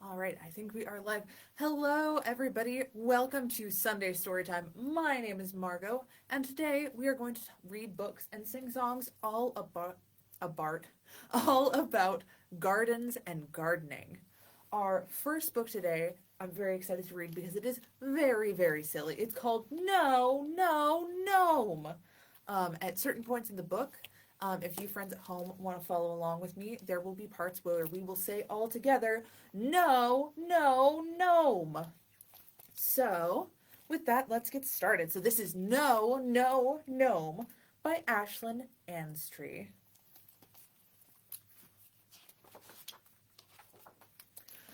All right, I think we are live. Hello, everybody. Welcome to Sunday Storytime. My name is Margo, and today we are going to read books and sing songs all about gardens and gardening. Our first book today, I'm very excited to read because it is very, very silly. It's called No, No, Gnome. At certain points in the book, if you friends at home want to follow along with me, there will be parts where we will say all together, No, No, Gnome. So, with that, let's get started. So, this is No, No, Gnome by Ashlyn Anstree.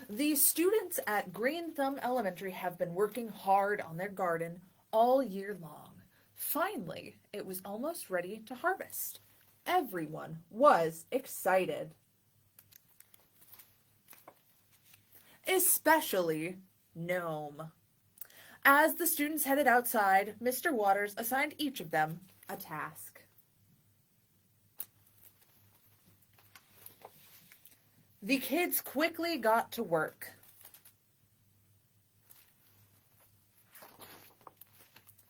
The students at Green Thumb Elementary have been working hard on their garden all year long. Finally, it was almost ready to harvest. Everyone was excited. Especially Gnome. As the students headed outside, Mr. Waters assigned each of them a task. The kids quickly got to work.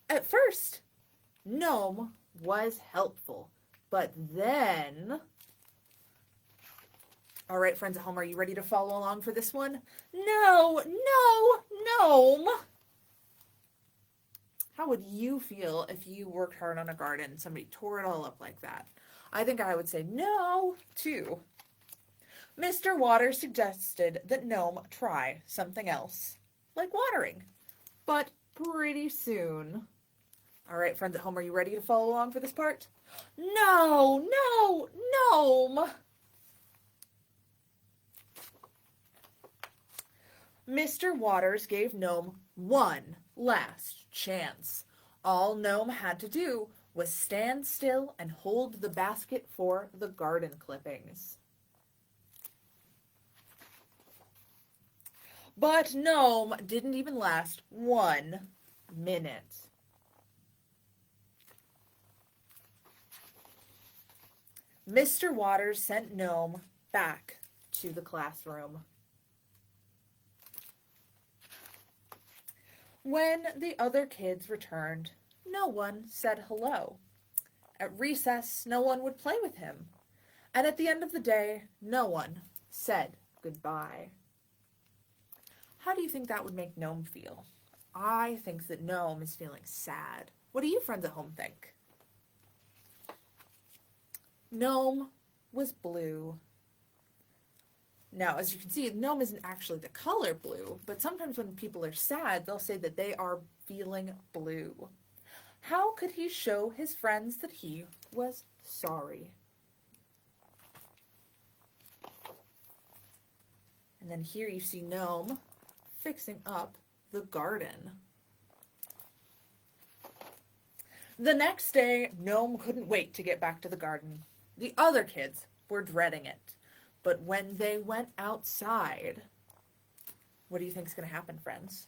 At first, Gnome was helpful, but then... All right, friends at home, are you ready to follow along for this one? No, Gnome! How would you feel if you worked hard on a garden and somebody tore it all up like that? I think I would say no, too. Mr. Waters suggested that Gnome try something else, like watering, but pretty soon. All right, friends at home, are you ready to follow along for this part? No, Gnome! Mr. Waters gave Gnome one last chance. All Gnome had to do was stand still and hold the basket for the garden clippings. But Gnome didn't even last 1 minute. Mr. Waters sent Gnome back to the classroom. When the other kids returned, no one said hello. At recess, no one would play with him. And at the end of the day, no one said goodbye. How do you think that would make Gnome feel? I think that Gnome is feeling sad. What do you friends at home think? Gnome was blue. Now, as you can see, Gnome isn't actually the color blue, but sometimes when people are sad, they'll say that they are feeling blue. How could he show his friends that he was sorry? And then here you see Gnome fixing up the garden. The next day, Gnome couldn't wait to get back to the garden. The other kids were dreading it. But when they went outside, what do you think is going to happen, friends?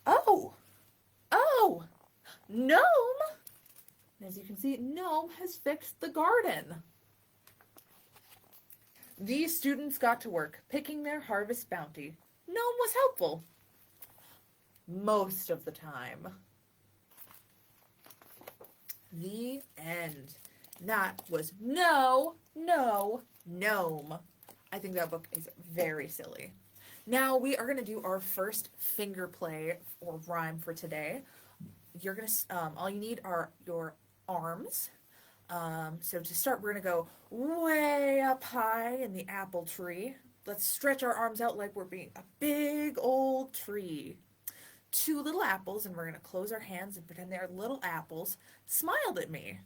Oh, Gnome! As you can see, Gnome has fixed the garden. These students got to work picking their harvest bounty. Gnome was helpful. Most of the time. The end. That was No, Gnome. I think that book is very silly. Now we are going to do our first finger play or rhyme for today. You're going to, all you need are your arms. So to start, we're going to go way up high in the apple tree. Let's stretch our arms out like we're being a big old tree. 2 little apples, and we're going to close our hands and pretend they're little apples, smiled at me.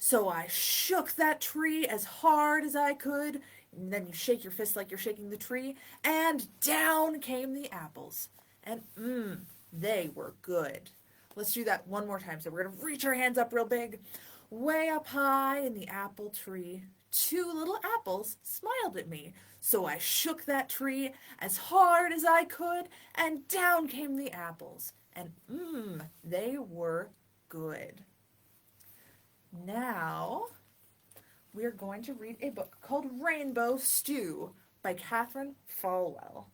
So I shook that tree as hard as I could, and then you shake your fist like you're shaking the tree, and down came the apples. And they were good. Let's do that one more time. So we're going to reach our hands up real big. Way up high in the apple tree, 2 little apples smiled at me. So I shook that tree as hard as I could, and down came the apples. And they were good. Now, we're going to read a book called Rainbow Stew by Catherine Falwell.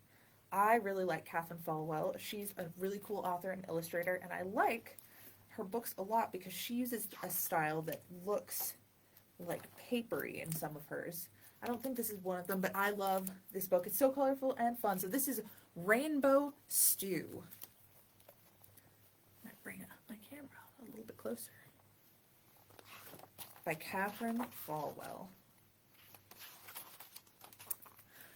I really like Catherine Falwell. She's a really cool author and illustrator, and I like her books a lot because she uses a style that looks like papery in some of hers. I don't think this is one of them, but I love this book. It's so colorful and fun. So this is Rainbow Stew. I might bring my camera a little bit closer. By Catherine Falwell.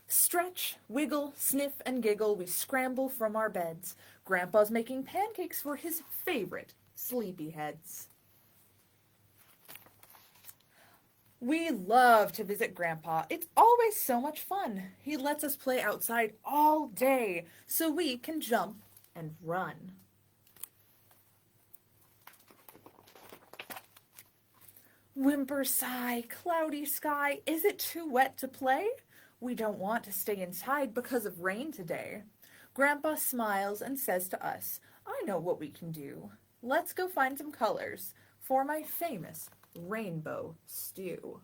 Stretch, wiggle, sniff, and giggle, we scramble from our beds. Grandpa's making pancakes for his favorite sleepyheads. We love to visit Grandpa. It's always so much fun. He lets us play outside all day so we can jump and run. Whimper, sigh, cloudy sky, is it too wet to play? We don't want to stay inside because of rain today. Grandpa smiles and says to us, I know what we can do. Let's go find some colors for my famous rainbow stew.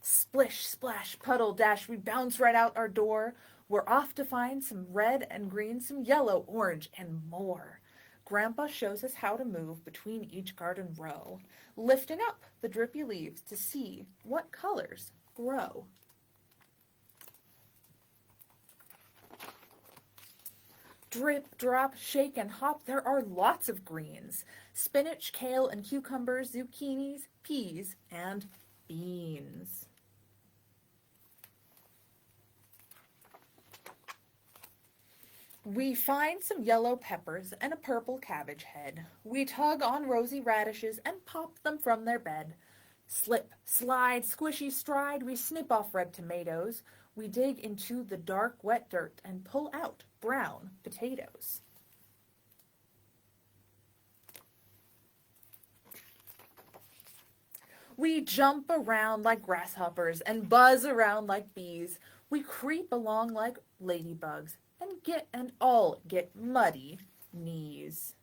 Splish, splash, puddle, dash, we bounce right out our door. We're off to find some red and green, some yellow, orange, and more. Grandpa shows us how to move between each garden row, lifting up the drippy leaves to see what colors grow. Drip, drop, shake, and hop, there are lots of greens. Spinach, kale, and cucumbers, zucchinis, peas, and beans. We find some yellow peppers and a purple cabbage head. We tug on rosy radishes and pop them from their bed. Slip, slide, squishy stride, we snip off red tomatoes. We dig into the dark, wet dirt and pull out brown potatoes. We jump around like grasshoppers and buzz around like bees. We creep along like ladybugs and all get muddy knees.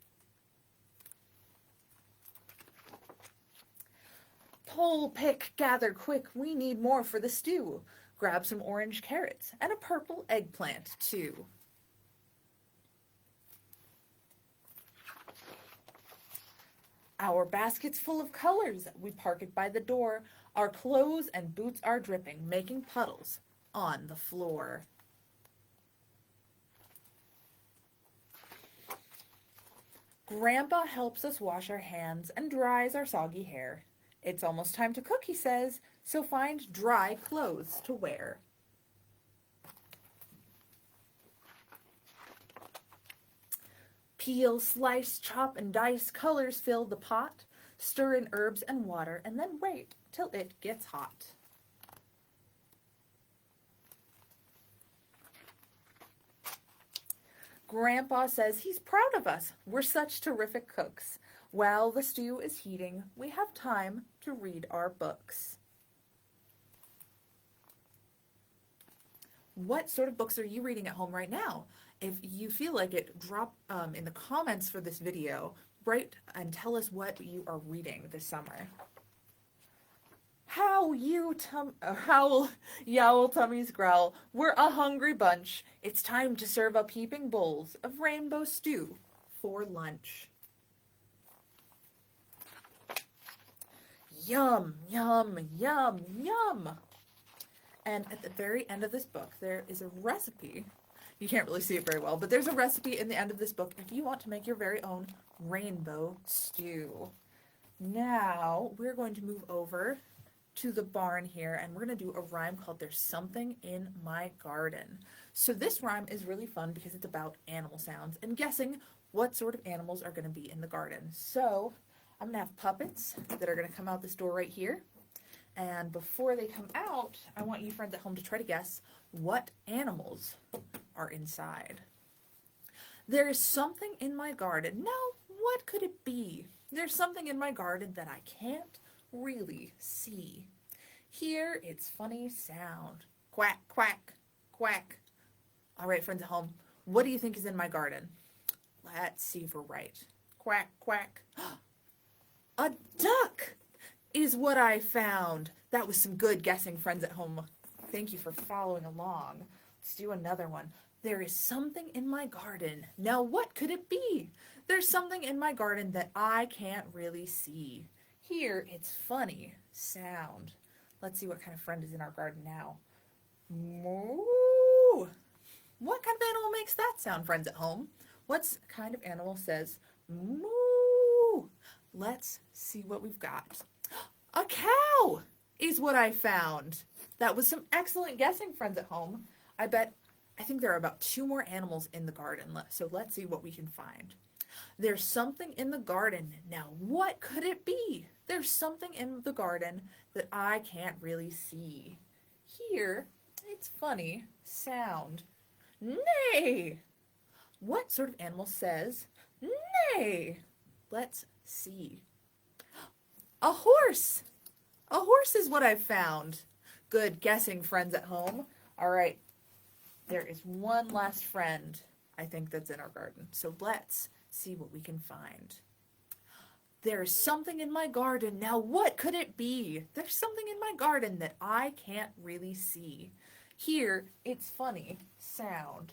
Pull, pick, gather quick, we need more for the stew. Grab some orange carrots and a purple eggplant too. Our basket's full of colors, we park it by the door. Our clothes and boots are dripping, making puddles on the floor. Grandpa helps us wash our hands and dries our soggy hair. It's almost time to cook, he says, so find dry clothes to wear. Peel, slice, chop, and dice, colors fill the pot. Stir in herbs and water, and then wait till it gets hot. Grandpa says he's proud of us. We're such terrific cooks. While the stew is heating, we have time to read our books. What sort of books are you reading at home right now? If you feel like it, drop in the comments for this video, write and tell us what you are reading this summer. Howl, yowl, tummies growl. We're a hungry bunch. It's time to serve up heaping bowls of rainbow stew for lunch. Yum, yum, yum, yum. And at the very end of this book, there is a recipe. You can't really see it very well, but there's a recipe in the end of this book if you want to make your very own rainbow stew. Now, we're going to move over to the barn here, and we're going to do a rhyme called There's Something in My Garden. So this rhyme is really fun because it's about animal sounds and guessing what sort of animals are going to be in the garden. So I'm going to have puppets that are going to come out this door right here. And before they come out, I want you friends at home to try to guess what animals are inside. There is something in my garden. Now, what could it be? There's something in my garden that I can't really see. Hear its funny sound. Quack, quack, quack. All right, friends at home, what do you think is in my garden? Let's see if we're right. Quack, quack. A duck is what I found. That was some good guessing, friends at home. Thank you for following along. Let's do another one. There is something in my garden. Now, what could it be? There's something in my garden that I can't really see. Here, it's funny sound. Let's see what kind of friend is in our garden now. Moo! What kind of animal makes that sound, friends at home? What kind of animal says moo? Let's see what we've got. A cow is what I found. That was some excellent guessing, friends at home. I think there are about 2 more animals in the garden, so let's see what we can find. There's something in the garden. Now, what could it be? There's something in the garden that I can't really see. Here, it's funny sound. Neigh! What sort of animal says neigh? Let's see. A horse! A horse is what I've found. Good guessing, friends at home. All right, there is one last friend, I think, that's in our garden. So let's see what we can find. There's something in my garden. Now, what could it be? There's something in my garden that I can't really see. Here, it's funny sound.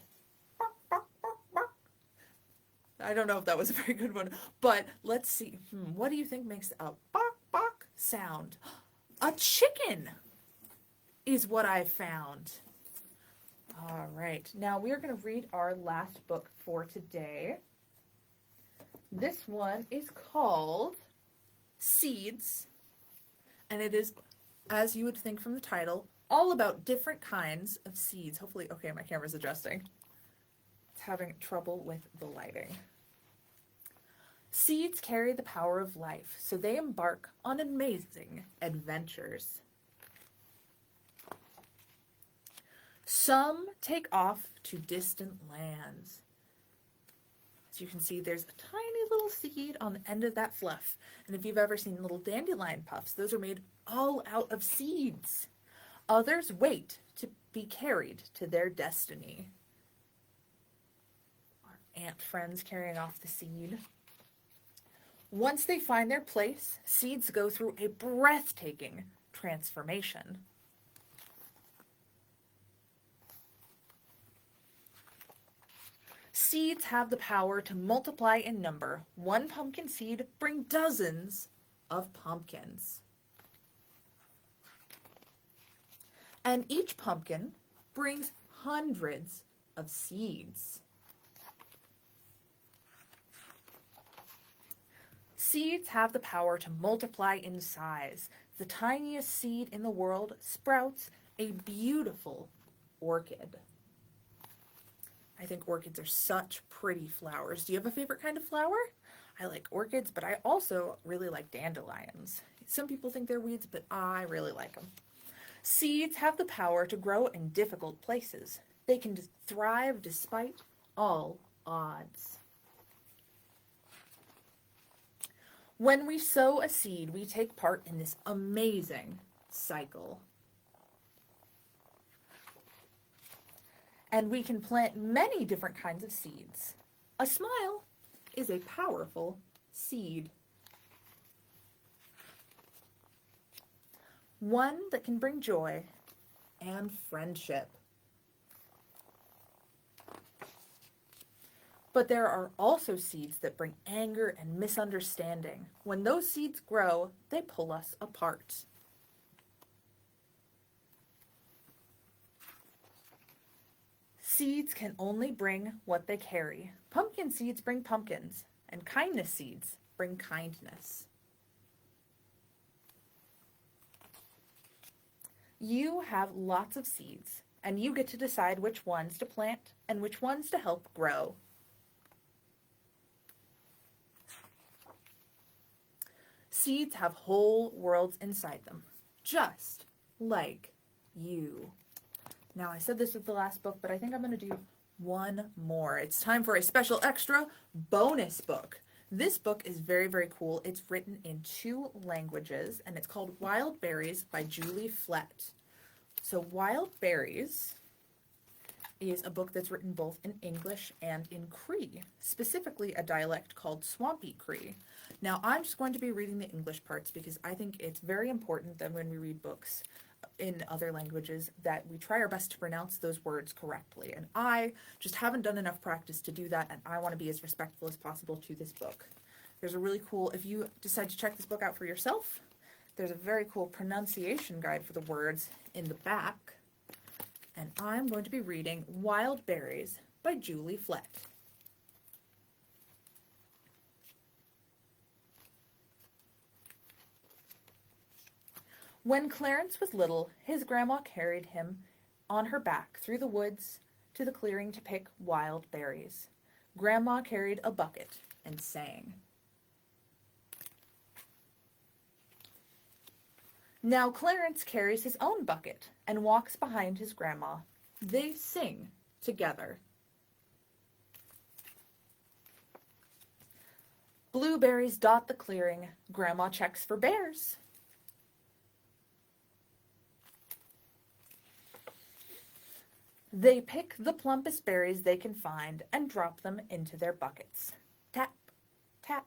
I don't know if that was a very good one, but let's see. What do you think makes a bark bark sound? A chicken is what I found. All right, now we are going to read our last book for today. This one is called Seeds, and it is, as you would think from the title, all about different kinds of seeds. Hopefully, okay, my camera's adjusting. It's having trouble with the lighting. Seeds carry the power of life, so they embark on amazing adventures. Some take off to distant lands. As you can see, there's a tiny little seed on the end of that fluff. And if you've ever seen little dandelion puffs, those are made all out of seeds. Others wait to be carried to their destiny. Our ant friends carrying off the seed. Once they find their place, seeds go through a breathtaking transformation. Seeds have the power to multiply in number. One pumpkin seed brings dozens of pumpkins. And each pumpkin brings hundreds of seeds. Seeds have the power to multiply in size. The tiniest seed in the world sprouts a beautiful orchid. I think orchids are such pretty flowers. Do you have a favorite kind of flower? I like orchids, but I also really like dandelions. Some people think they're weeds, but I really like them. Seeds have the power to grow in difficult places. They can thrive despite all odds. When we sow a seed, we take part in this amazing cycle. And we can plant many different kinds of seeds. A smile is a powerful seed. One that can bring joy and friendship. But there are also seeds that bring anger and misunderstanding. When those seeds grow, they pull us apart. Seeds can only bring what they carry. Pumpkin seeds bring pumpkins, and kindness seeds bring kindness. You have lots of seeds, and you get to decide which ones to plant and which ones to help grow. Seeds have whole worlds inside them, just like you. Now, I said this was the last book, but I think I'm going to do one more. It's time for a special extra bonus book. This book is very, very cool. It's written in 2 languages, and it's called Wild Berries by Julie Flett. So Wild Berries is a book that's written both in English and in Cree, specifically a dialect called Swampy Cree. Now, I'm just going to be reading the English parts because I think it's very important that when we read books in other languages that we try our best to pronounce those words correctly. And I just haven't done enough practice to do that, and I want to be as respectful as possible to this book. There's a really cool, if you decide to check this book out for yourself, there's a very cool pronunciation guide for the words in the back. And I'm going to be reading Wild Berries by Julie Flett. When Clarence was little, his grandma carried him on her back through the woods to the clearing to pick wild berries. Grandma carried a bucket and sang. Now Clarence carries his own bucket and walks behind his grandma. They sing together. Blueberries dot the clearing. Grandma checks for bears. They pick the plumpest berries they can find and drop them into their buckets. Tap, tap.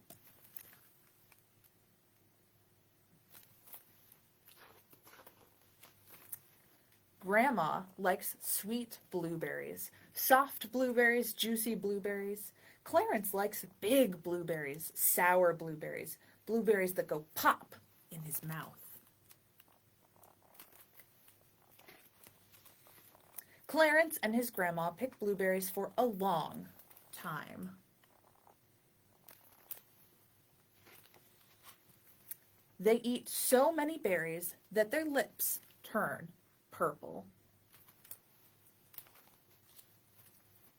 Grandma likes sweet blueberries, soft blueberries, juicy blueberries. Clarence likes big blueberries, sour blueberries, blueberries that go pop in his mouth. Clarence and his grandma pick blueberries for a long time. They eat so many berries that their lips turn purple.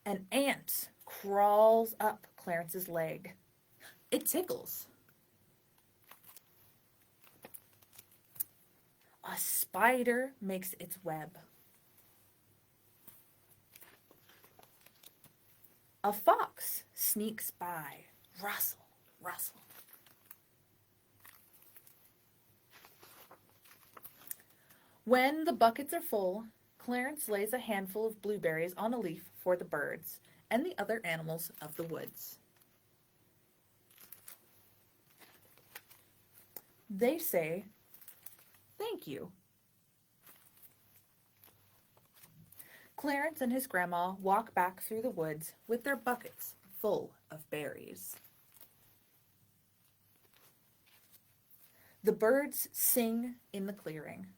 An ant crawls up Clarence's leg. It tickles. A spider makes its web. A fox sneaks by. Rustle, rustle. When the buckets are full, Clarence lays a handful of blueberries on a leaf for the birds and the other animals of the woods. They say, "Thank you." Clarence and his grandma walk back through the woods with their buckets full of berries. The birds sing in the clearing.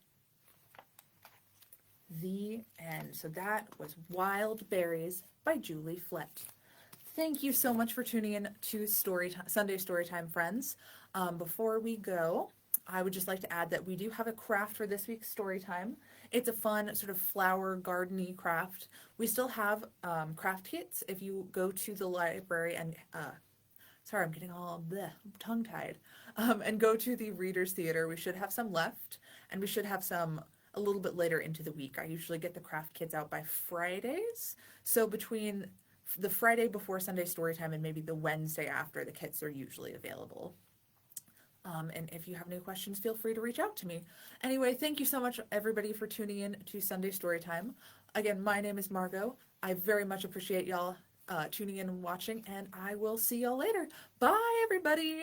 The end. So that was Wild Berries by Julie Flett. Thank you so much for tuning in to Sunday Storytime, friends. Before we go, I would just like to add that we do have a craft for this week's Storytime. It's a fun sort of flower garden-y craft. We still have craft kits. If you go to the library and, sorry, I'm getting all tongue-tied, and go to the Reader's Theater, we should have some left, and we should have some a little bit later into the week. I usually get the craft kits out by Fridays, so between the Friday before Sunday Storytime and maybe the Wednesday after, the kits are usually available. And if you have any questions, feel free to reach out to me. Anyway, thank you so much, everybody, for tuning in to Sunday Storytime. Again, my name is Margo. I very much appreciate y'all tuning in and watching, and I will see y'all later. Bye, everybody!